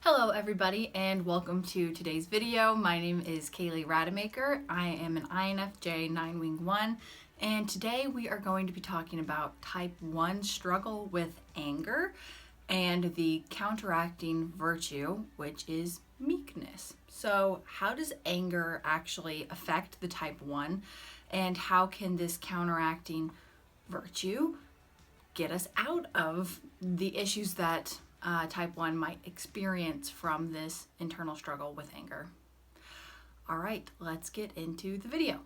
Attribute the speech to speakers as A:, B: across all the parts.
A: Hello everybody and welcome to today's video. My name is Kaylee Rademaker. I am an INFJ 9-wing 1 and today we are going to be talking about type 1 struggle with anger and the counteracting virtue, which is meekness. So how does anger actually affect the type 1 and how can this counteracting virtue get us out of the issues that type 1 might experience from this internal struggle with anger? All right, let's get into the video.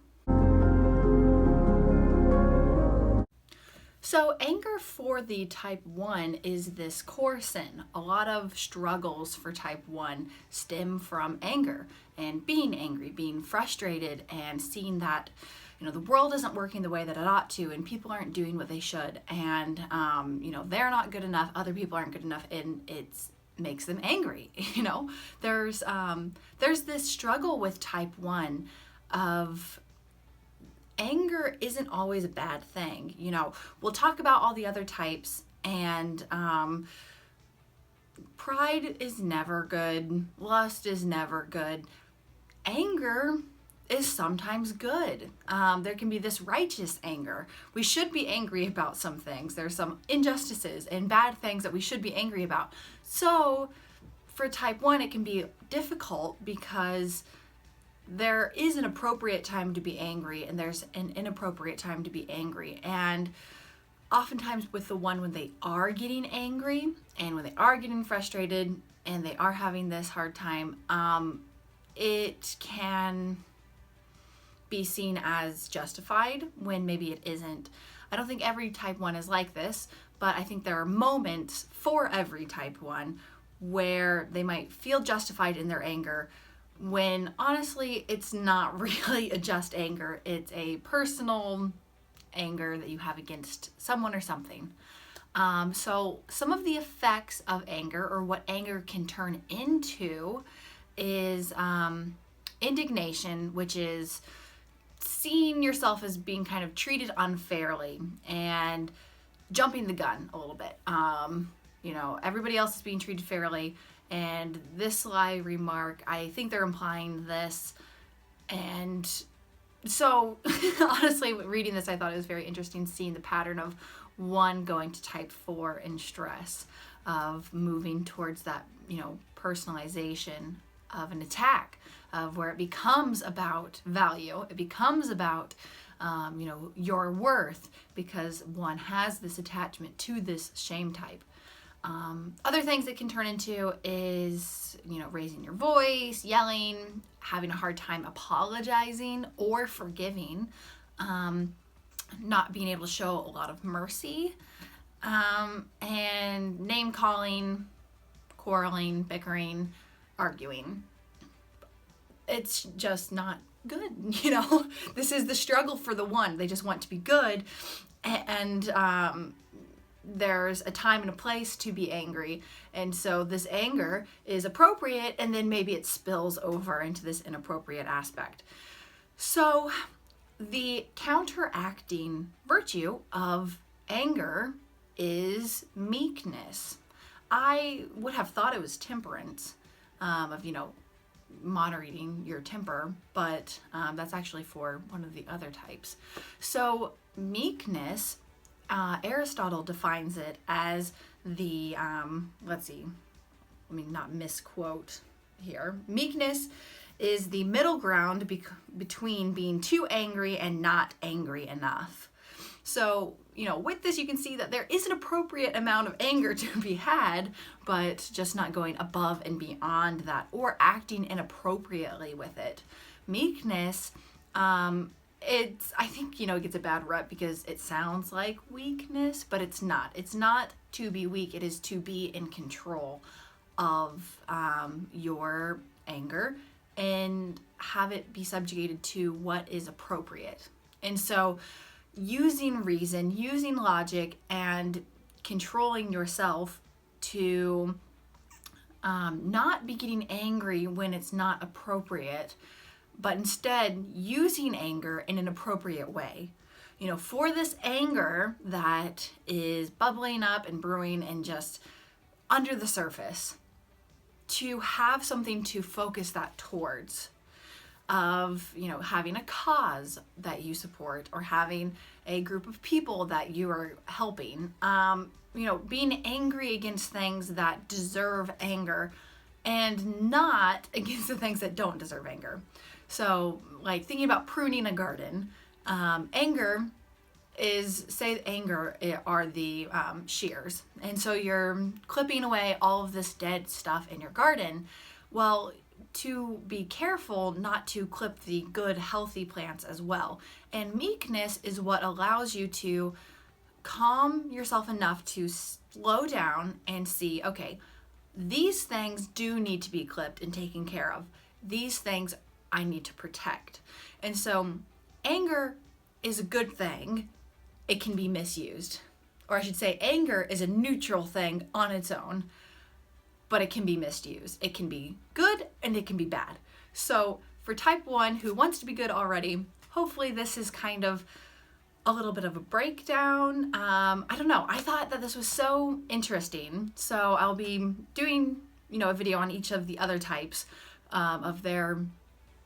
A: So anger for the type 1 is this core sin. A lot of struggles for type 1 stem from anger and being angry, being frustrated, and seeing that the world isn't working the way that it ought to, and people aren't doing what they should, and they're not good enough, other people aren't good enough, and it makes them angry. There's this struggle with type 1 of anger isn't always a bad thing. We'll talk about all the other types, and pride is never good, lust is never good, anger is sometimes good. There can be this righteous anger. We should be angry about some things. There's some injustices and bad things that we should be angry about. So for type 1, it can be difficult because there is an appropriate time to be angry and there's an inappropriate time to be angry. And oftentimes with the one, when they are getting angry and when they are getting frustrated and they are having this hard time, it can be seen as justified when maybe it isn't. I don't think every type 1 is like this, but I think there are moments for every type 1 where they might feel justified in their anger when honestly it's not really a just anger. It's a personal anger that you have against someone or something. So some of the effects of anger, or what anger can turn into, is indignation, which is seeing yourself as being kind of treated unfairly and jumping the gun a little bit. Everybody else is being treated fairly, and this sly remark, I think they're implying this. And so honestly, reading this, I thought it was very interesting seeing the pattern of one going to type 4 in stress, of moving towards that, personalization of an attack, of where it becomes about value, it becomes about your worth, because one has this attachment to this shame type. Other things it can turn into is raising your voice, yelling, having a hard time apologizing or forgiving, not being able to show a lot of mercy, and name calling, quarreling, bickering, arguing. It's just not good. This is the struggle for the one. They just want to be good, and there's a time and a place to be angry, and so this anger is appropriate, and then maybe it spills over into this inappropriate aspect. So the counteracting virtue of anger is meekness. I would have thought it was temperance, of moderating your temper, but that's actually for one of the other types. So meekness, Aristotle defines it as the, let me not misquote here. Meekness is the middle ground between being too angry and not angry enough. So, with this, you can see that there is an appropriate amount of anger to be had, but just not going above and beyond that or acting inappropriately with it. Meekness, I think, it gets a bad rep because it sounds like weakness, but it's not. It's not to be weak. It is to be in control of your anger and have it be subjugated to what is appropriate. And so using reason, using logic, and controlling yourself to not be getting angry when it's not appropriate, but instead using anger in an appropriate way. For this anger that is bubbling up and brewing and just under the surface, to have something to focus that towards, of, you know, having a cause that you support, or having a group of people that you are helping, you know, being angry against things that deserve anger and not against the things that don't deserve anger. So like thinking about pruning a garden, anger is, say anger are the shears, and so you're clipping away all of this dead stuff in your garden. Well, to be careful not to clip the good healthy plants as well. And meekness is what allows you to calm yourself enough to slow down and see, okay, these things do need to be clipped and taken care of. These things I need to protect. And so anger is a good thing. It can be misused. Or I should say, anger is a neutral thing on its own, but it can be misused. It can be good and it can be bad. So for type 1 who wants to be good already, hopefully this is kind of a little bit of a breakdown. I don't know. I thought that this was so interesting. So I'll be doing, you know, a video on each of the other types of their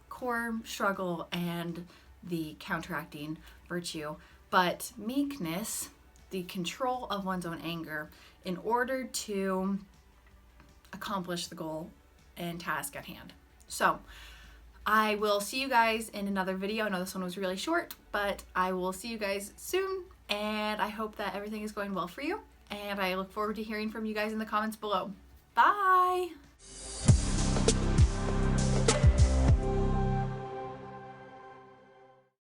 A: core struggle and the counteracting virtue. But meekness, the control of one's own anger in order to accomplish the goal and task at hand. So I will see you guys in another video. I know this one was really short, but I will see you guys soon, and I hope that everything is going well for you, and I look forward to hearing from you guys in the comments below. Bye!